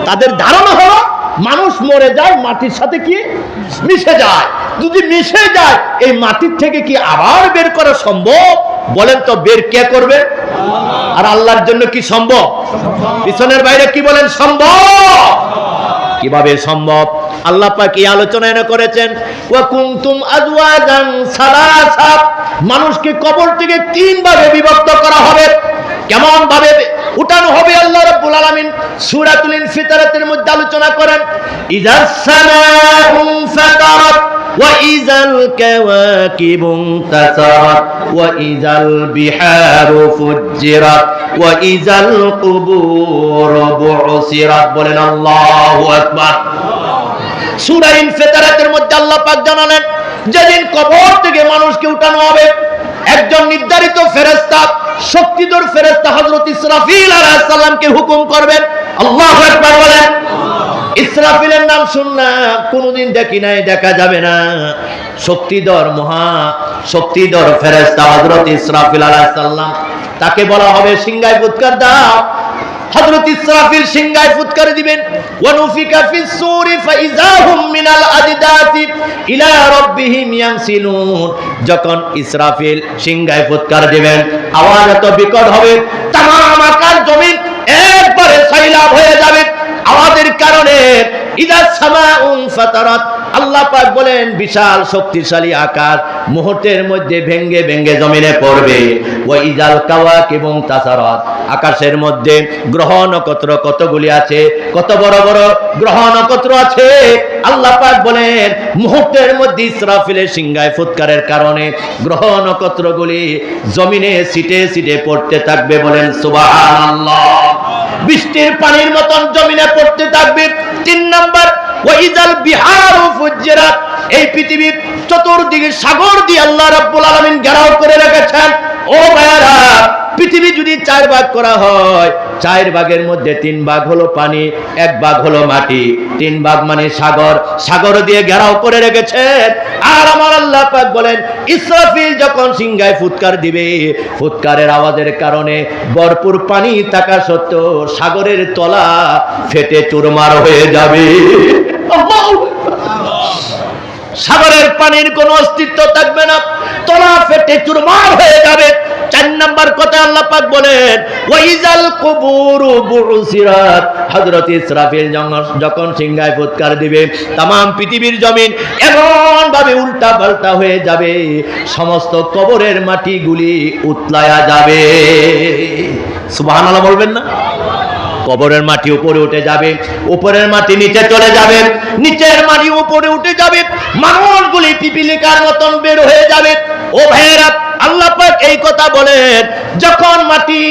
তাদের ধারণা হলো মানুষ মরে যায় মাটির সাথে কি মিশে যায়, যদি মিশে যায় এই মাটির থেকে কি আবার বের করা সম্ভব? বলেন তো বের কে করবে? আর আল্লাহর জন্য কি সম্ভব? পিছনের বাইরে কি বলেন সম্ভব? কিভাবে সম্ভব? আল্লাহ পাক এই আলোচনা করেছেন ওয়া কুনতুম আজওয়াজান সালাসা, মানুষকে কবর থেকে তিন ভাগে বিভক্ত করা হবে। কেমন ভাবে উঠানো হবে আল্লাহ রাব্বুল আলামিন সূরাতুল ইনফিতারের মধ্যে আলোচনা করেন, ইযাস সামাউ ফাতারাত ওয়া ইযাল কাওয়াকিবু তাসারাত ওয়া ইযাল বিহারু ফুজ্জিরাত ওয়া ইযাল কুবুর বুসিরাত। বলেন আল্লাহু আকবার। সূরা ইনফিতারের মধ্যে আল্লাহ পাক জানালেন যেদিন কবর থেকে মানুষকে উঠানো হবে, একজন নির্ধারিত ফেরেশতা, শক্তিধর ফেরেশতা হযরত ইসরাফিল আলাইহিস সালামকে হুকুম করবেন। আল্লাহু আকবার বলেন। ইসরাফিলের নাম শুনলাম, কোনদিন দেখি নাই, দেখা যাবে না। শক্তিধর, মহা শক্তিধর ফেরেশতা হযরত ইসরাফিল আলাইহিস সালাম, তাকে বলা হবে সিংহায় ফুৎকার দাও। হযরত ইসরাফিল সিংহায় ফুৎকার দিবেন, ওয়া নুফিকা ফিস সূরি ফাইযাহুম মিনাল আজদাতি ইলা রাব্বিহিম ইয়ানসিলুন। যখন ইসরাফিল সিংহায় ফুৎকার দিবেন, আওয়াজ এত বিকট হবে তামাম আকাশ জমিন একবারে সয়লাব হয়ে যাবে আওয়াজের কারণে। ইযা সামাউন ফাতারাত, আল্লাহ পাক বলেন বিশাল শক্তিশালী আকাশ মুহূর্তের মধ্যে ভেঙ্গে ভেঙ্গে জমিনে পড়বে। ওয়া ইযাল কাওয়াকিবু তাসারাত, আকাশের মধ্যে গ্রহ নক্ষত্র কতগুলি আছে, কত বড় বড় গ্রহ নক্ষত্র আছে। আল্লাহ পাক বলেন মুহূর্তের মধ্যে ইসরাফিলের সিংহায় ফুৎকারের কারণে গ্রহ নক্ষত্রগুলি জমিনে ছিটে ছিটে পড়তে থাকবে। বলেন সুবহানাল্লাহ। বৃষ্টির পানির মতন জমিনে পড়তে থাকবে। 3 নাম্বার, ওয়া ইযাল বিহারু ফুজ্জিরাত, এই পৃথিবীর চতুর্দিকে সাগর দিয়ে আল্লাহ রাব্বুল আলামিন ঘেরাও করে রেখেছেন। ও ভাইরা, পৃথিবী যদি 4 ভাগ করা হয়, 4 ভাগের মধ্যে 3 ভাগ হলো পানি, 1 ভাগ হলো মাটি, 3 ভাগ মানে সাগর, সাগর দিয়ে ঘেরাও করে রেখেছেন। আর আমার আল্লাহ পাক বলেন ইসরাফিল যখন সিংহায় ফুৎকার দিবে, ফুৎকারের আওয়াজের কারণে ভরপুর পানি থাকা সত্ত্বেও সাগরের তলা ফেটে চুরমার হয়ে যাবে। সাগরের পানির কোনো অস্তিত্ব থাকবে না, তলা ফেটে চুরমার হয়ে যাবে। 4 নাম্বার কথা আল্লাহ পাক বলেন ওয়া ইযাল কুবুরু বুসিরাত, হযরত ইসরাফিল যখন সিংহায় ফুৎকার দিবে, तमाम পৃথিবীর জমিন এমন ভাবে উল্টা পাল্টা হয়ে যাবে, সমস্ত কবরের মাটিগুলি উতলায়া যাবে। সুবহানাল্লাহ বলবেন না? কবরের মাটি উপরে উঠে যাবে, উপরের মাটি নিচে চলে যাবে, নিচের মাটি উপরে উঠে যাবে, মানুষগুলি পিপিলিকার মতন বের হয়ে যাবে। ও ভাইরা, আল্লাহ পাক এই কথা বলেন যখন মাটি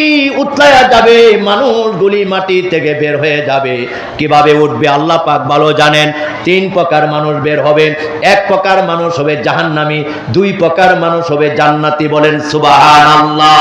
উতলায়া যাবে, মানুষগুলি মাটি থেকে বের হয়ে যাবে। কিভাবে উঠবে আল্লাহ পাক ভালো জানেন। 3 প্রকার মানুষ বের হবে। 1 প্রকার মানুষ হবে জাহান্নামী, 2 প্রকার মানুষ হবে জান্নাতি। বলেন সুবহানাল্লাহ।